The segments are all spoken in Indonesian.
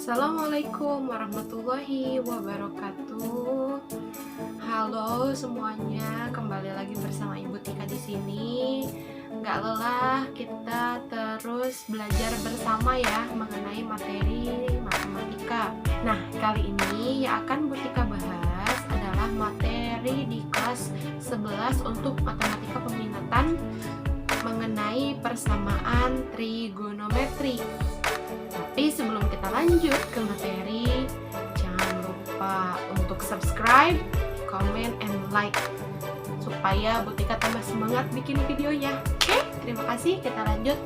Assalamualaikum warahmatullahi wabarakatuh. Halo semuanya, kembali lagi bersama Ibu Tika di sini. Gak lelah, kita terus belajar bersama ya mengenai materi matematika. Nah, kali ini yang akan Bu Tika bahas adalah materi di kelas 11 untuk matematika peminatan mengenai persamaan trigonometri. Tapi sebelum kita lanjut ke materi, jangan lupa untuk subscribe, comment, and like supaya Bu Tika tambah semangat bikin videonya. Oke, terima kasih. Kita lanjut.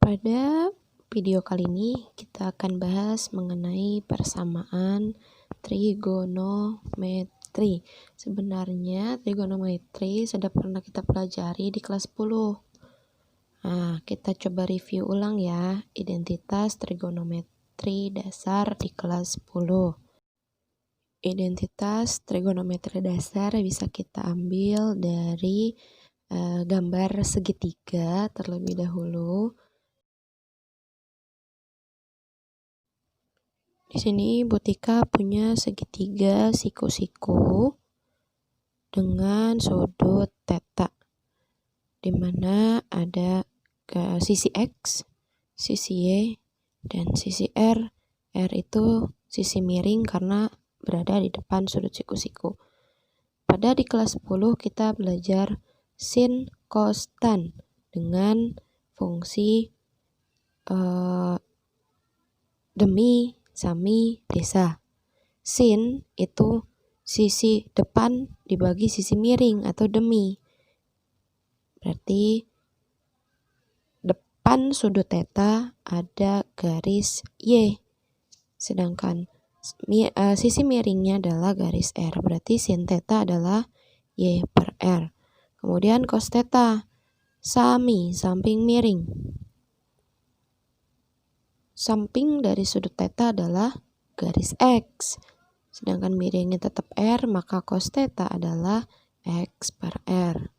Pada video kali ini kita akan bahas mengenai persamaan trigonometri. Sebenarnya trigonometri sudah pernah kita pelajari di kelas 10. Nah, kita coba review ulang ya, identitas trigonometri dasar di kelas 10. Identitas trigonometri dasar bisa kita ambil dari gambar segitiga terlebih dahulu. Di sini Bu Tika punya segitiga siku-siku dengan sudut theta, di mana ada ke sisi X, sisi Y, dan sisi R. R itu sisi miring karena berada di depan sudut siku-siku. Pada di kelas 10 kita belajar sin, cos, tan dengan fungsi demi, sami, desa. Sin itu sisi depan dibagi sisi miring atau demi. Berarti depan sudut theta ada garis Y. Sedangkan sisi miringnya adalah garis R. Berarti sin theta adalah Y per R. Kemudian cos theta, sami, samping miring. Samping dari sudut theta adalah garis X. Sedangkan miringnya tetap R, maka cos theta adalah X per R.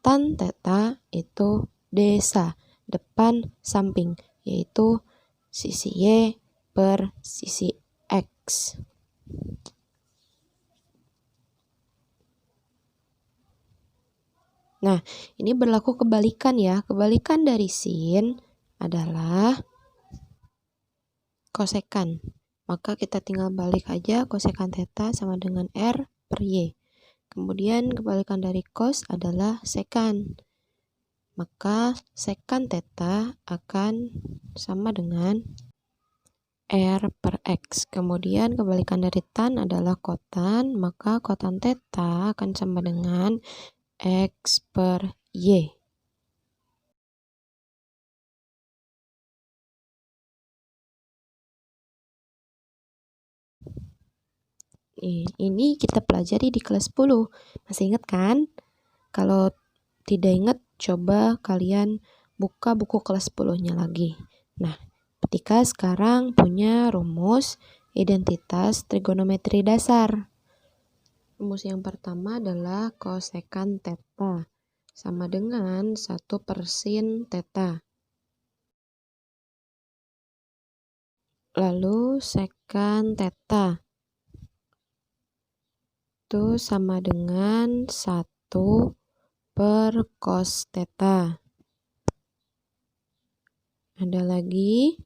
Tan theta itu desa, depan samping, yaitu sisi Y per sisi X. Nah, ini berlaku kebalikan ya. Kebalikan dari sin adalah kosekan. Maka kita tinggal balik aja, kosekan theta sama dengan R per Y. Kemudian kebalikan dari cos adalah sekan. Maka sekan theta akan sama dengan R per X. Kemudian kebalikan dari tan adalah kotan, maka kotan theta akan sama dengan X per Y. Ini kita pelajari di kelas 10. Masih ingat kan? Kalau tidak ingat, coba kalian buka buku kelas 10-nya lagi. Nah, ketika sekarang punya rumus identitas trigonometri dasar. Rumus yang pertama adalah kosekan theta sama dengan 1 per sin theta. Lalu sekan theta itu sama dengan 1 per cos theta. Ada lagi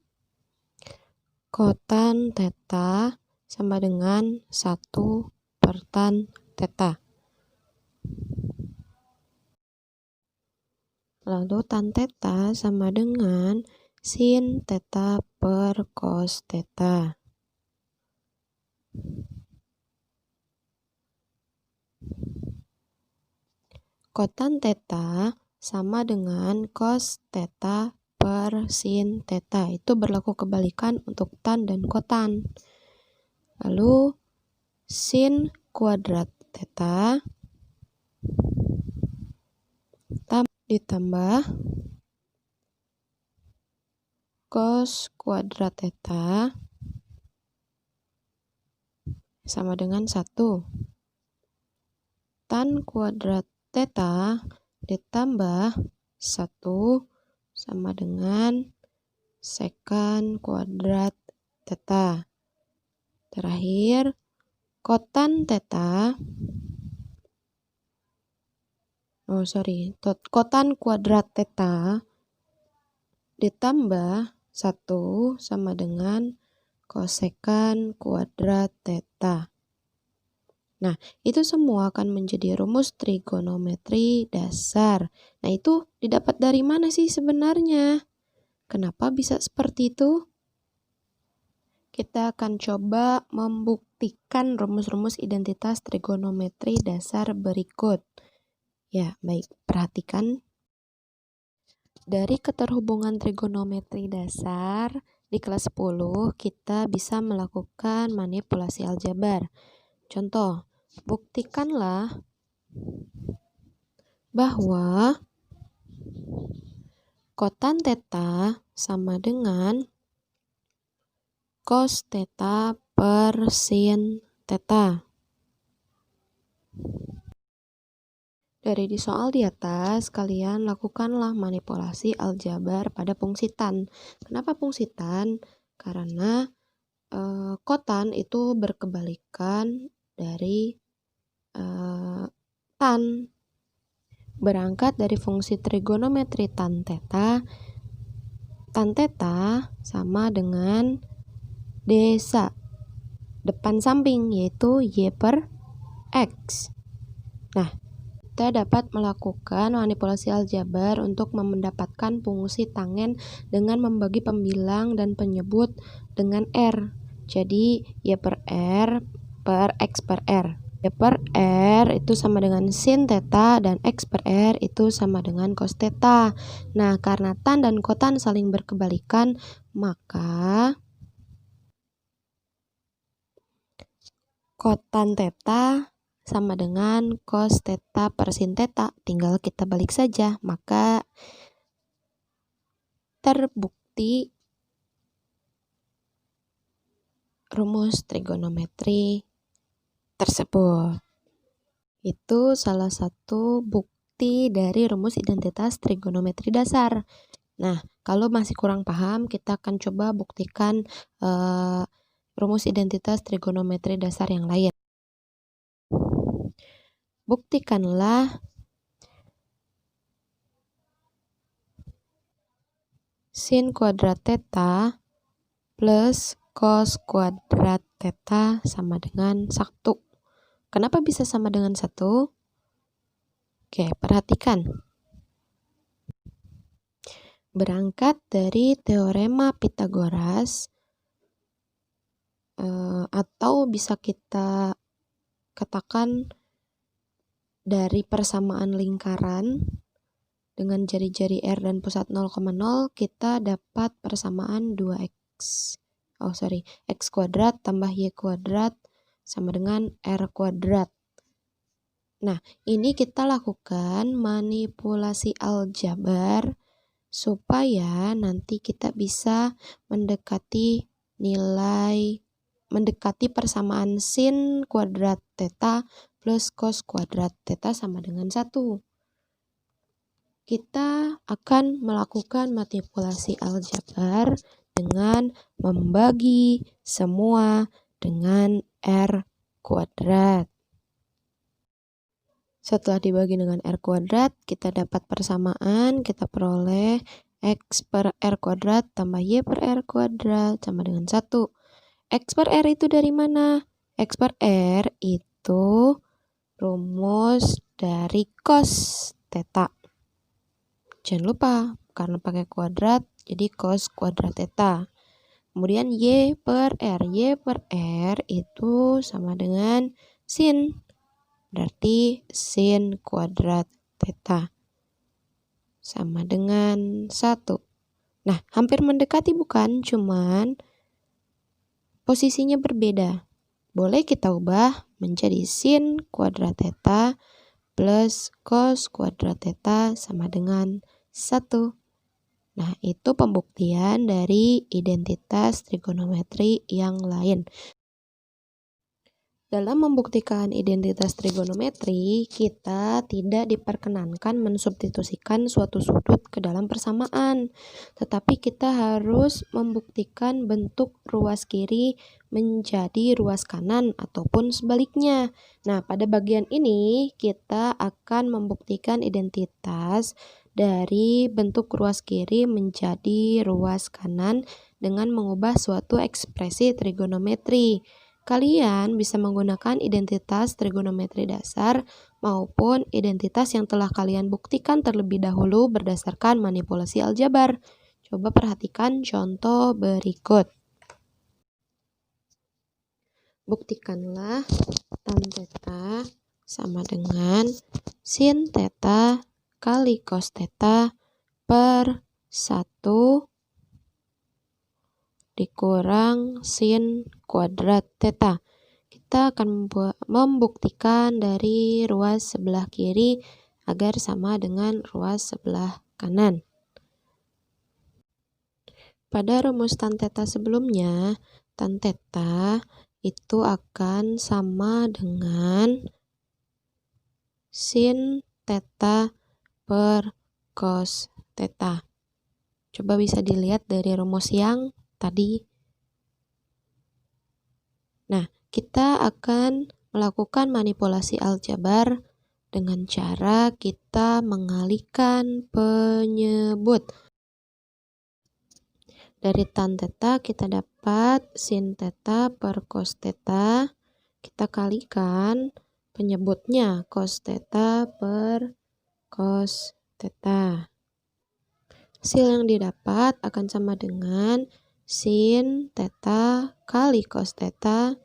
kotan theta sama dengan 1 per tan theta. Lalu tan theta sama dengan sin theta per cos theta. Kotan theta sama dengan cos theta per sin theta. Itu berlaku kebalikan untuk tan dan kotan. Lalu sin kuadrat theta ditambah cos kuadrat theta sama dengan 1. Tan kuadrat theta ditambah 1 sama dengan Sekant kuadrat theta. Terakhir, kotan theta. Kotan kuadrat theta ditambah 1 sama dengan kosekan kuadrat theta. Nah, itu semua akan menjadi rumus trigonometri dasar. Nah, itu didapat dari mana sih sebenarnya? Kenapa bisa seperti itu? Kita akan coba membuktikan rumus-rumus identitas trigonometri dasar berikut. Ya, baik. Perhatikan. Dari keterhubungan trigonometri dasar di kelas 10, kita bisa melakukan manipulasi aljabar. Contoh, buktikanlah bahwa kotan theta sama dengan cos theta per sin theta. Dari di soal di atas, kalian lakukanlah manipulasi aljabar pada fungsi tan. Kenapa fungsi tan? Karena kotan itu berkebalikan dari tan. Berangkat dari fungsi trigonometri tan theta sama dengan desa depan samping, yaitu y per x. Nah, kita dapat melakukan manipulasi aljabar untuk mendapatkan fungsi tangen dengan membagi pembilang dan penyebut dengan R. Jadi, y per R per x per R. Y per R itu sama dengan sin theta dan x per R itu sama dengan cos theta. Nah, karena tan dan kotan saling berkebalikan, maka kotan theta sama dengan cos theta per sin theta. Tinggal kita balik saja. Maka terbukti rumus trigonometri tersebut. Itu salah satu bukti dari rumus identitas trigonometri dasar. Nah, kalau masih kurang paham, kita akan coba buktikan rumus identitas trigonometri dasar yang lain. Buktikanlah sin kuadrat theta plus cos kuadrat theta sama dengan 1. Kenapa bisa sama dengan 1? Oke, perhatikan. Berangkat dari teorema Pythagoras, atau bisa kita katakan dari persamaan lingkaran dengan jari-jari R dan pusat 0,0, kita dapat persamaan 2x. X kuadrat tambah y kuadrat sama dengan R kuadrat. Nah, ini kita lakukan manipulasi aljabar supaya nanti kita bisa mendekati persamaan sin kuadrat theta plus cos kuadrat theta sama dengan 1. Kita akan melakukan manipulasi aljabar dengan membagi semua dengan R kuadrat. Setelah dibagi dengan R kuadrat, kita dapat persamaan, kita peroleh X per R kuadrat tambah Y per R kuadrat sama dengan 1. X per R itu dari mana? X per R itu rumus dari cos theta. Jangan lupa, karena pakai kuadrat, jadi cos kuadrat theta. Kemudian Y per R. Y per R itu sama dengan sin. Berarti sin kuadrat theta sama dengan 1. Nah, hampir mendekati bukan? Cuman posisinya berbeda. Boleh kita ubah menjadi sin kuadrat theta plus cos kuadrat theta sama dengan 1. Nah, itu pembuktian dari identitas trigonometri yang lain. Dalam membuktikan identitas trigonometri, kita tidak diperkenankan mensubstitusikan suatu sudut ke dalam persamaan, tetapi kita harus membuktikan bentuk ruas kiri menjadi ruas kanan ataupun sebaliknya. Nah, pada bagian ini kita akan membuktikan identitas dari bentuk ruas kiri menjadi ruas kanan dengan mengubah suatu ekspresi trigonometri. Kalian bisa menggunakan identitas trigonometri dasar maupun identitas yang telah kalian buktikan terlebih dahulu berdasarkan manipulasi aljabar. Coba perhatikan contoh berikut. Buktikanlah tan theta sama dengan sin theta kali cos theta per 1 dikurang sin kuadrat theta. Kita akan membuktikan dari ruas sebelah kiri agar sama dengan ruas sebelah kanan. Pada rumus tan theta sebelumnya, tan theta itu akan sama dengan sin theta per cos theta. Coba bisa dilihat dari rumus yang tadi. Nah, kita akan melakukan manipulasi aljabar dengan cara kita mengalihkan penyebut. Dari tan theta kita dapat sin theta per cos theta. Kita kalikan penyebutnya cos theta per cos theta. Hasil yang didapat akan sama dengan sin theta kali cos theta,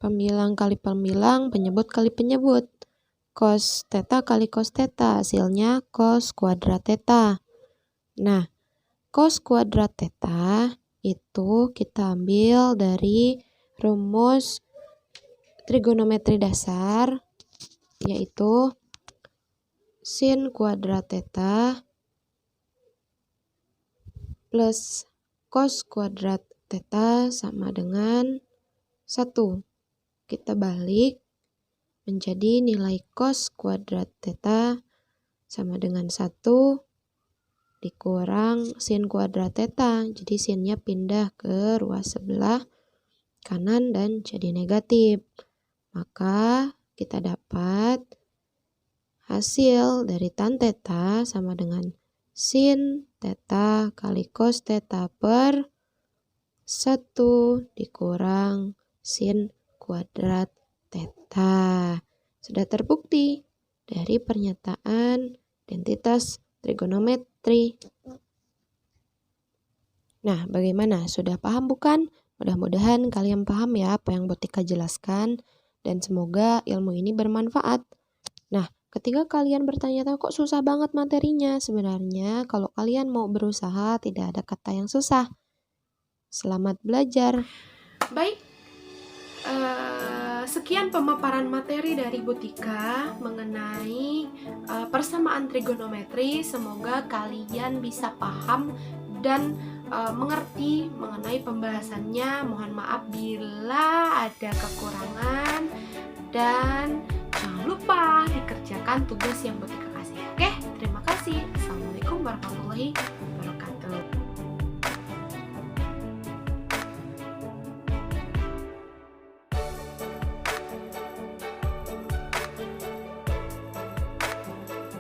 pembilang kali pembilang, penyebut kali penyebut. Cos theta kali cos theta, hasilnya cos kuadrat theta. Nah, cos kuadrat theta itu kita ambil dari rumus trigonometri dasar, yaitu sin kuadrat theta plus cos kuadrat theta sama dengan 1. Kita balik menjadi nilai cos kuadrat theta sama dengan 1 dikurang sin kuadrat theta. Jadi sinnya pindah ke ruas sebelah kanan dan jadi negatif. Maka kita dapat hasil dari tan theta sama dengan sin theta kali cos theta per 1 dikurang sin kuadrat theta. Sudah terbukti dari pernyataan identitas trigonometri. Nah, bagaimana? Sudah paham bukan? Mudah-mudahan kalian paham ya apa yang Botika jelaskan dan semoga ilmu ini bermanfaat. Nah, ketika kalian bertanya-tanya kok susah banget materinya, sebenarnya kalau kalian mau berusaha tidak ada kata yang susah. Selamat belajar. Baik, sekian pemaparan materi dari Botika mengenai persamaan trigonometri. Semoga kalian bisa paham dan mengerti mengenai pembahasannya. Mohon maaf bila ada kekurangan dan jangan lupa dikerjakan tugas yang Botika kasih. Oke, terima kasih. Assalamualaikum warahmatullahi wabarakatuh.